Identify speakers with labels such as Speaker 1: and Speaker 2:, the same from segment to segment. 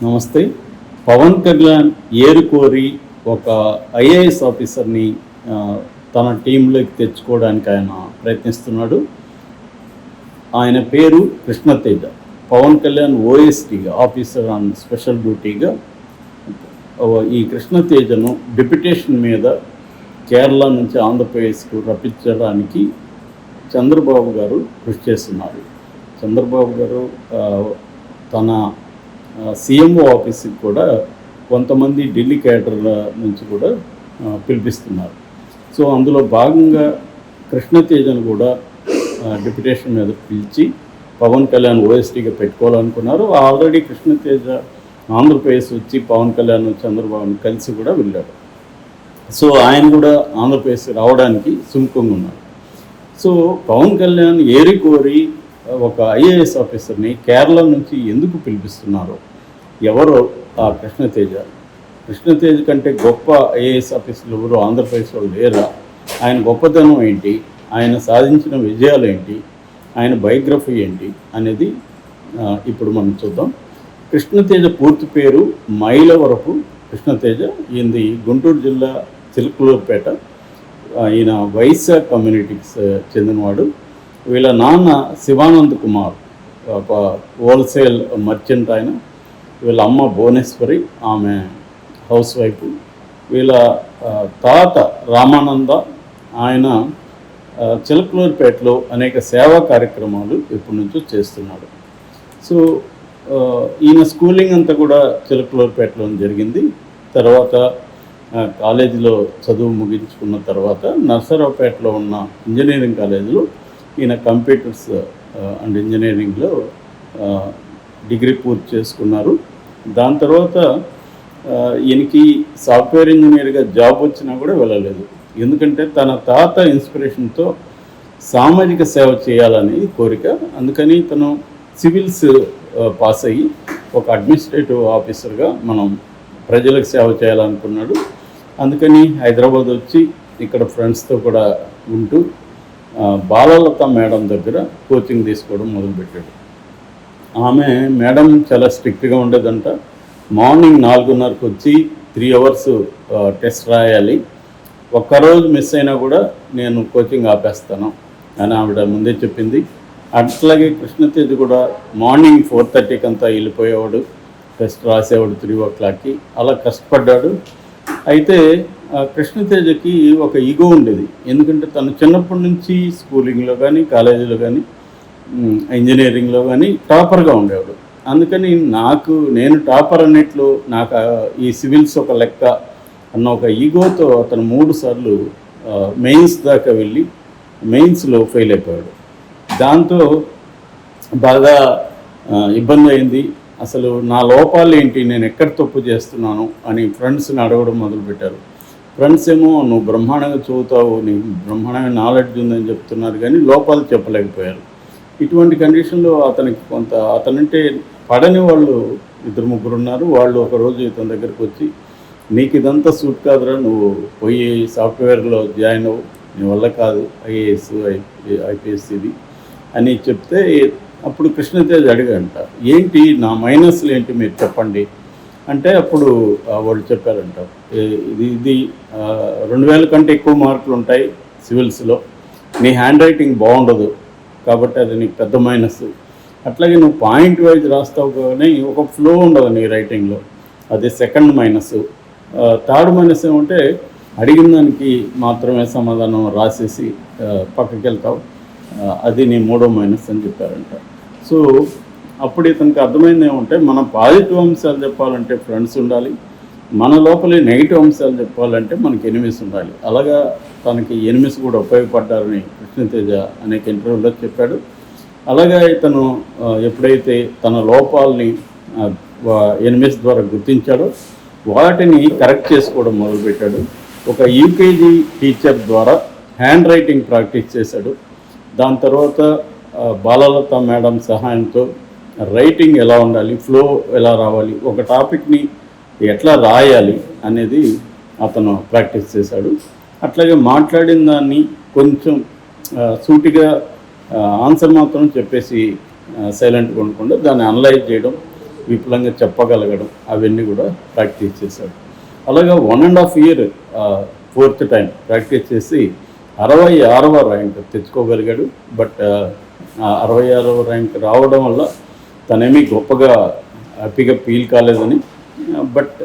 Speaker 1: నమస్తే. పవన్ కళ్యాణ్ ఏరుకోరి ఒక ఐఏఎస్ ఆఫీసర్ని తన టీంలోకి తెచ్చుకోవడానికి ఆయన ప్రయత్నిస్తున్నాడు. ఆయన పేరు కృష్ణతేజ. పవన్ కళ్యాణ్ ఓఎస్టీగా, ఆఫీసర్ ఆన్ స్పెషల్ డ్యూటీగా ఈ కృష్ణతేజను డిప్యుటేషన్ మీద కేరళ నుంచి ఆంధ్రప్రదేశ్కు రప్పించడానికి చంద్రబాబు గారు కృషి చేస్తున్నారు. చంద్రబాబు గారు తన సీఎంఓ ఆఫీస్కి కూడా కొంతమంది ఢిల్లీ క్యాడర్ నుంచి కూడా పిలిపిస్తున్నారు. సో అందులో భాగంగా కృష్ణతేజను కూడా డిప్యుటేషన్ మీద పిలిచి పవన్ కళ్యాణ్ ఓఎస్టీగా పెట్టుకోవాలనుకున్నారు. ఆల్రెడీ కృష్ణతేజ ఆంధ్రప్రదేశ్ వచ్చి పవన్ కళ్యాణ్ చంద్రబాబుని కలిసి కూడా వెళ్ళాడు. సో ఆయన కూడా ఆంధ్రప్రదేశ్ రావడానికి సుముఖంగా ఉన్నారు. సో పవన్ కళ్యాణ్ ఏరికోరి ఒక ఐఏఎస్ ఆఫీసర్ని కేరళ నుంచి ఎందుకు పిలిపిస్తున్నారు? ఎవరో ఆ కృష్ణతేజ కంటే గొప్ప ఐఏఎస్ ఆఫీసర్లు ఎవరు ఆంధ్రప్రదేశ్లో లేరా? ఆయన గొప్పతనం ఏంటి? ఆయన సాధించిన విజయాలు ఏంటి? ఆయన బయోగ్రఫీ ఏంటి అనేది ఇప్పుడు మనం చూద్దాం. కృష్ణతేజ పూర్తి పేరు మైలవరపు కృష్ణతేజ. ఈయనది గుంటూరు జిల్లా చిలకలూరుపేట. ఈయన వైశ్య కమ్యూనిటీకి చెందినవాడు. వీళ్ళ నాన్న శివానంద్ కుమార్ ఒక హోల్సేల్ మర్చెంట్ ఆయన. వీళ్ళ అమ్మ భువనేశ్వరి, ఆమె హౌస్ వైఫ్. వీళ్ళ తాత రామానంద, ఆయన చిలకలూరుపేటలో అనేక సేవా కార్యక్రమాలు ఎప్పటి నుంచో చేస్తున్నాడు. సో ఈయన స్కూలింగ్ అంతా కూడా చిలకలూరుపేటలో జరిగింది. తర్వాత కాలేజీలో చదువు ముగించుకున్న తర్వాత నర్సరావుపేటలో ఉన్న ఇంజనీరింగ్ కాలేజీలో ఈయన కంప్యూటర్స్ అండ్ ఇంజనీరింగ్లో డిగ్రీ పూర్తి చేసుకున్నారు. దాని తర్వాత ఈయనకి సాఫ్ట్వేర్ ఇంజనీర్గా జాబ్ వచ్చినా కూడా వెళ్ళలేదు. ఎందుకంటే తన తాత ఇన్స్పిరేషన్తో సామాజిక సేవ చేయాలని కోరిక. అందుకని తను సివిల్స్ పాస్ అయ్యి ఒక అడ్మినిస్ట్రేటివ్ ఆఫీసర్గా మనం ప్రజలకు సేవ చేయాలనుకున్నాడు. అందుకని హైదరాబాద్ వచ్చి ఇక్కడ ఫ్రెండ్స్తో కూడా ఉంటూ బాలలత మేడం దగ్గర కోచింగ్ తీసుకోవడం మొదలుపెట్టాడు. ఆమె మేడం చాలా స్ట్రిక్ట్గా ఉండేదంట. మార్నింగ్ 4:30కు వచ్చి 3 hours టెస్ట్ రాయాలి. ఒక్కరోజు మిస్ అయినా కూడా నేను కోచింగ్ ఆపేస్తాను అని ఆవిడ ముందే చెప్పింది. అట్లాగే కృష్ణతేజ కూడా మార్నింగ్ 4:30కి అంతా వెళ్ళిపోయేవాడు, టెస్ట్ రాసేవాడు 3 o'clockకి. అలా కష్టపడ్డాడు. అయితే కృష్ణతేజకి ఒక ఈగో ఉండేది. ఎందుకంటే తను చిన్నప్పటి నుంచి స్కూలింగ్లో కానీ, కాలేజీలో కానీ, ఇంజనీరింగ్లో కానీ టాపర్గా ఉండేవాడు. అందుకని నేను టాపర్ అన్నిట్లో నాకు ఈ సివిల్స్ ఒక లెక్క అన్న ఒక ఈగోతో అతను 3 సార్లు మెయిన్స్ దాకా వెళ్ళి మెయిన్స్లో ఫెయిల్ అయిపోయాడు. దాంతో బాగా ఇబ్బంది అయింది. అసలు నా లోపాలు ఏంటి, నేను ఎక్కడ తప్పు చేస్తున్నాను అని ఫ్రెండ్స్ని అడగడం మొదలుపెట్టారు. ఫ్రెండ్స్ ఏమో నువ్వు బ్రహ్మాండంగా చదువుతావు, నీకు బ్రహ్మాండంగా నాలెడ్జ్ ఉందని చెప్తున్నారు, కానీ లోపాలు చెప్పలేకపోయారు. ఇటువంటి కండిషన్లో అతనంటే పడని వాళ్ళు 2-3 ఉన్నారు. వాళ్ళు ఒకరోజు ఇతని దగ్గరికి వచ్చి, నీకు ఇదంతా సూట్ కాదురా, నువ్వు పోయి సాఫ్ట్వేర్లో జాయిన్ అవ్వు, నీ వల్ల కాదు ఐఏఎస్ ఐపీఎస్ ఇది అని చెప్తే, అప్పుడు కృష్ణతేజ అడిగాడంట, ఏంటి నా మైనస్లు ఏంటి మీరు చెప్పండి అంటే, అప్పుడు వాళ్ళు చెప్పారంట, ఇది 2000 కంటే ఎక్కువ మార్కులు ఉంటాయి సివిల్స్లో, నీ హ్యాండ్ రైటింగ్ బాగుండదు కాబట్టి అది నీకు పెద్ద మైనస్. అట్లాగే నువ్వు పాయింట్ వైజ్ రాస్తావు కానీ ఒక ఫ్లో ఉండదు నీ రైటింగ్లో, అది సెకండ్ మైనస్. థర్డ్ మైనస్ ఏమంటే అడిగిన దానికి మాత్రమే సమాధానం రాసేసి పక్కకి వెళ్తావు, అది నీ 3వ మైనస్ అని చెప్పారంట. సో అప్పుడు ఇతనికి అర్థమైంది ఏమంటే, మనం పాజిటివ్ అంశాలు చెప్పాలంటే ఫ్రెండ్స్ ఉండాలి, మన లోపలి నెగిటివ్ అంశాలు చెప్పాలంటే మనకి ఎనిమిస్ ఉండాలి. అలాగా తనకి ఎనిమిస్ కూడా ఉపయోగపడ్డారని కృష్ణతేజ అనేక ఇంటర్వ్యూలో చెప్పాడు. అలాగే ఇతను ఎప్పుడైతే తన లోపాలని ఎనిమిస్ ద్వారా గుర్తించాడో వాటిని కరెక్ట్ చేసుకోవడం మొదలుపెట్టాడు. ఒక యూకేజీ టీచర్ ద్వారా హ్యాండ్ రైటింగ్ ప్రాక్టీస్ చేశాడు. దాని తర్వాత బాలలత మేడం సహాయంతో రైటింగ్ ఎలా ఉండాలి, ఫ్లో ఎలా రావాలి, ఒక టాపిక్ని ఎట్లా రాయాలి అనేది అతను ప్రాక్టీస్ చేశాడు. అట్లాగే మాట్లాడిన దాన్ని కొంచెం సూటిగా ఆన్సర్ మాత్రం చెప్పేసి సైలెంట్గా ఉండకుండా దాన్ని అనలైజ్ చేయడం, విపులంగా చెప్పగలగడం అవన్నీ కూడా ప్రాక్టీస్ చేశాడు. అలాగా 1.5 year 4th టైం ప్రాక్టీస్ చేసి 66వ ర్యాంక్ తెచ్చుకోగలిగాడు. బట్ 66వ ర్యాంక్ రావడం వల్ల తనేమీ గొప్పగా హ్యాపీగా ఫీల్ కాలేదని, బట్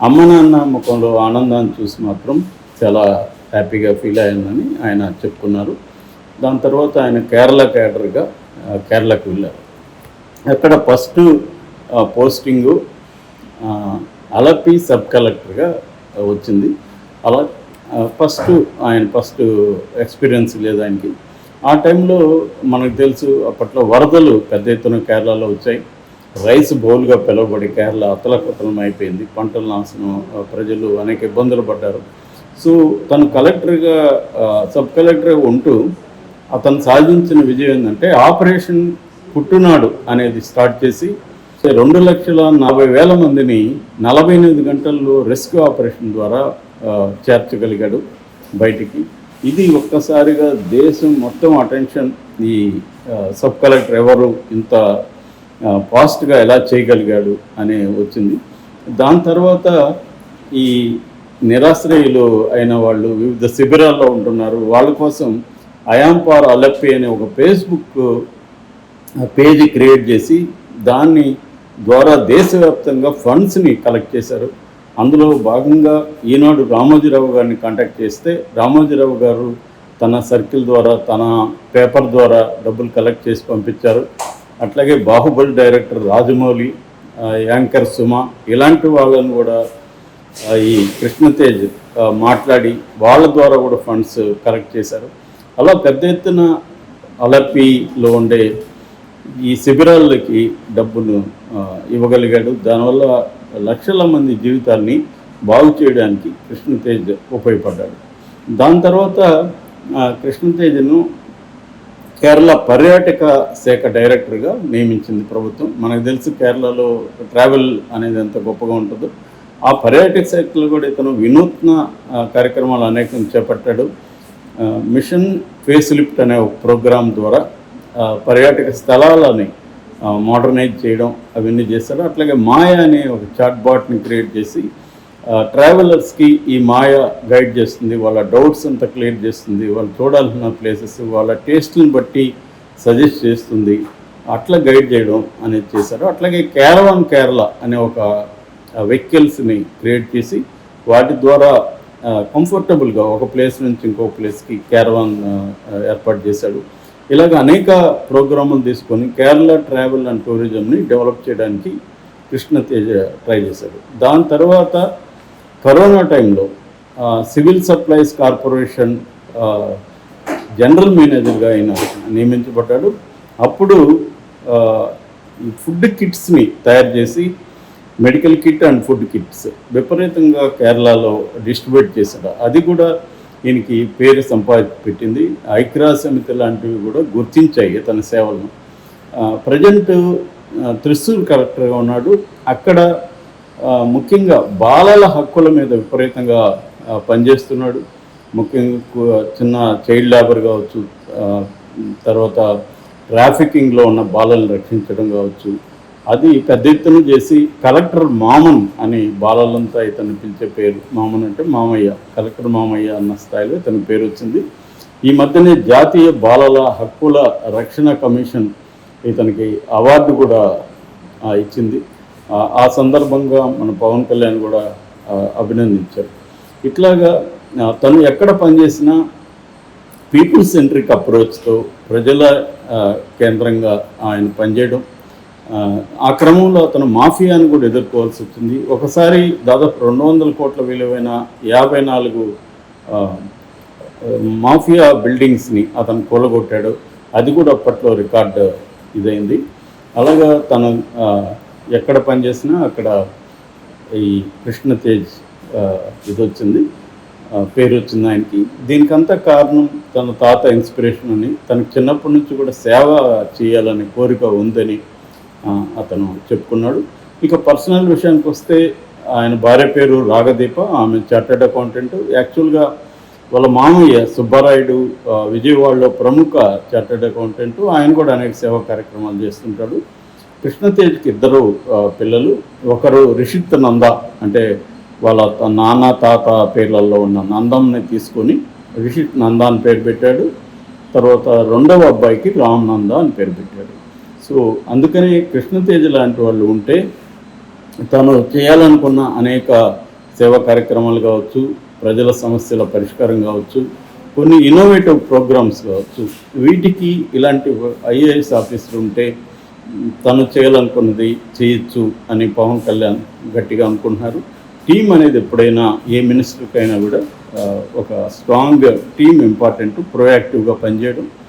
Speaker 1: అమ్మ నాన్న ముఖంలో ఆనందాన్ని చూసి మాత్రం చాలా హ్యాపీగా ఫీల్ అయ్యానని ఆయన చెప్పుకున్నారు. దాని తర్వాత ఆయన కేరళ క్యాడర్గా కేరళకు వెళ్ళారు. అక్కడ ఫస్ట్ పోస్టింగు అలపి సబ్ కలెక్టర్గా వచ్చింది. అలా ఫస్ట్ ఎక్స్పీరియన్స్ లేదు ఆయనకి. ఆ టైంలో మనకు తెలుసు అప్పట్లో వరదలు పెద్ద ఎత్తున కేరళలో వచ్చాయి. రైస్ బౌల్గా పిలువబడి కేరళ అతలకుతలం అయిపోయింది. పంటల నాశనం, ప్రజలు అనేక ఇబ్బందులు పడ్డారు. సో తను కలెక్టర్గా సబ్ కలెక్టర్గా ఉంటూ అతను సాధించిన విజయం ఏంటంటే ఆపరేషన్ పుట్టునాడు అనేది స్టార్ట్ చేసి 2,40,000 మందిని 48 గంటల్లో రెస్క్యూ ఆపరేషన్ ద్వారా చేర్చగలిగాడు బయటికి. ఇది ఒక్కసారిగా దేశం మొత్తం అటెన్షన్ ఈ సబ్ కలెక్టర్ ఎవరు ఇంత ఫాస్ట్గా ఎలా చేయగలిగాడు అనే వచ్చింది. దాని తర్వాత ఈ నిరాశ్రయులు అయిన వాళ్ళు వివిధ శిబిరాల్లో ఉంటున్నారు. వాళ్ళ కోసం అయాంపార్ అలప్పి అనే ఒక ఫేస్బుక్ పేజీ క్రియేట్ చేసి దాన్ని ద్వారా దేశవ్యాప్తంగా ఫండ్స్ని కలెక్ట్ చేశారు. అందులో భాగంగా ఈనాడు రామోజీరావు గారిని కాంటాక్ట్ చేస్తే రామోజీరావు గారు తన సర్కిల్ ద్వారా తన పేపర్ ద్వారా డబ్బులు కలెక్ట్ చేసి పంపించారు. అట్లాగే బాహుబలి డైరెక్టర్ రాజమౌళి, యాంకర్ సుమ ఇలాంటి వాళ్ళని కూడా ఈ కృష్ణతేజ్ మాట్లాడి వాళ్ళ ద్వారా కూడా ఫండ్స్ కలెక్ట్ చేశారు. అలా పెద్ద ఎత్తున అలపిలో ఉండే ఈ శిబిరాలకి డబ్బును ఇవ్వగలిగాడు. దానివల్ల లక్షల మంది జీవితాల్ని బాగు చేయడానికి కృష్ణతేజ్ ఉపయోగపడ్డాడు. దాని తర్వాత కృష్ణతేజ్ను కేరళ పర్యాటక శాఖ డైరెక్టర్గా నియమించింది ప్రభుత్వం. మనకు తెలుసు కేరళలో ట్రావెల్ అనేది ఎంత గొప్పగా ఉంటుందో. ఆ పర్యాటక శాఖలో కూడా ఇతను వినూత్న కార్యక్రమాలు అనేకం చేపట్టాడు. మిషన్ ఫేస్ లిఫ్ట్ అనే ఒక ప్రోగ్రాం ద్వారా పర్యాటక స్థలాలని మోడర్నైజ్ చేయడం అవన్నీ చేశారు. అట్లాగే మాయ అనే ఒక చాట్ బాట్ని క్రియేట్ చేసి ట్రావెలర్స్కి ఈ మాయ గైడ్ చేస్తుంది, వాళ్ళ డౌట్స్ అంతా క్లియర్ చేస్తుంది, వాళ్ళు చూడాల్సిన ప్లేసెస్ వాళ్ళ టేస్ట్ని బట్టి సజెస్ట్ చేస్తుంది, అట్లా గైడ్ చేయడం అనేది చేశారు. అట్లాగే క్యారవాన్ కేరళ అనే ఒక వెహికల్స్ని క్రియేట్ చేసి వాటి ద్వారా కంఫర్టబుల్గా ఒక ప్లేస్ నుంచి ఇంకో ప్లేస్కి క్యారవాన్ ఏర్పాటు చేశాడు. ఇలాగ అనేక ప్రోగ్రాములు తీసుకొని కేరళ ట్రావెల్ అండ్ టూరిజంని డెవలప్ చేయడానికి కృష్ణతేజ్ ట్రై చేశాడు. దాని తర్వాత కరోనా టైంలో సివిల్ సప్లైస్ కార్పొరేషన్ జనరల్ మేనేజర్గా ఆయన నియమించబడ్డాడు. అప్పుడు ఫుడ్ కిట్స్ని తయారు చేసి medical kit and food kits విపరీతంగా కేరళలో డిస్ట్రిబ్యూట్ చేశాడు. అది కూడా ఈయనకి పేరు పెట్టింది. ఐక్యరాజ్య సమితి లాంటివి కూడా గుర్తించాయి తన సేవలను. ప్రజెంట్ త్రిశూర్ కలెక్టర్గా ఉన్నాడు. అక్కడ ముఖ్యంగా బాలల హక్కుల మీద విపరీతంగా పనిచేస్తున్నాడు. ముఖ్యంగా చిన్న చైల్డ్ లేబర్ కావచ్చు, తర్వాత ట్రాఫికింగ్లో ఉన్న బాలలను రక్షించడం కావచ్చు, అది పెద్ద ఎత్తున చేసి కలెక్టర్ మామన్ అని బాలలంతా ఇతను పిలిచే పేరు, మామన్ అంటే మామయ్య, కలెక్టర్ మామయ్య అన్న స్థాయిలో ఇతని పేరు వచ్చింది. ఈ మధ్యనే జాతీయ బాలల హక్కుల రక్షణ కమిషన్ ఇతనికి అవార్డు కూడా ఇచ్చింది. ఆ సందర్భంగా మన పవన్ కళ్యాణ్ కూడా అభినందించారు. ఇట్లాగా తను ఎక్కడ పనిచేసినా పీపుల్ సెంట్రిక్ అప్రోచ్తో ప్రజల కేంద్రంగా ఆయన పనిచేయడం. ఆ క్రమంలో అతను మాఫియాను కూడా ఎదుర్కోవాల్సి వచ్చింది. ఒకసారి దాదాపు 200 కోట్ల విలువైన 54 మాఫియా బిల్డింగ్స్ని అతను కూలగొట్టాడు. అది కూడా అప్పట్లో రికార్డు ఇదైంది. అలాగా తను ఎక్కడ పనిచేసినా అక్కడ ఈ కృష్ణతేజ్ ఇది వచ్చింది, పేరు వచ్చింది ఆయనకి. దీనికంతా కారణం తన తాత ఇన్స్పిరేషన్ అని, తనకు చిన్నప్పటి నుంచి కూడా సేవ చేయాలనే కోరిక ఉందని అతను చెప్పుకున్నాడు. ఇక పర్సనల్ విషయానికి వస్తే ఆయన భార్య పేరు రాగదీప, ఆమె చార్టెడ్ అకౌంటెంట్. యాక్చువల్గా వాళ్ళ మామయ్య సుబ్బారాయుడు విజయవాడలో ప్రముఖ చార్టెడ్ అకౌంటెంట్. ఆయన కూడా అనేక సేవా కార్యక్రమాలు చేస్తుంటాడు. కృష్ణతేజ్కి ఇద్దరు పిల్లలు. ఒకరు రిషిత్ నంద, అంటే వాళ్ళ నాన్న తాత పేర్లలో ఉన్న నందంని తీసుకొని రిషిత్ నంద అని పేరు పెట్టాడు. తర్వాత రెండవ అబ్బాయికి రామ్ నంద అని పేరు పెట్టాడు. సో అందుకని కృష్ణతేజ్ లాంటి వాళ్ళు ఉంటే తను చేయాలనుకున్న అనేక సేవా కార్యక్రమాలు కావచ్చు, ప్రజల సమస్యల పరిష్కారం కావచ్చు, కొన్ని ఇన్నోవేటివ్ ప్రోగ్రామ్స్ కావచ్చు, వీటికి ఇలాంటి ఐఏఎస్ ఆఫీసర్ ఉంటే తను చేయాలనుకున్నది చేయొచ్చు అని పవన్ కళ్యాణ్ గట్టిగా అనుకుంటున్నారు. టీం అనేది ఎప్పుడైనా ఏ మినిస్టర్కైనా కూడా ఒక స్ట్రాంగ్ టీం ఇంపార్టెంట్, ప్రొయాక్టివ్గా పనిచేయడం.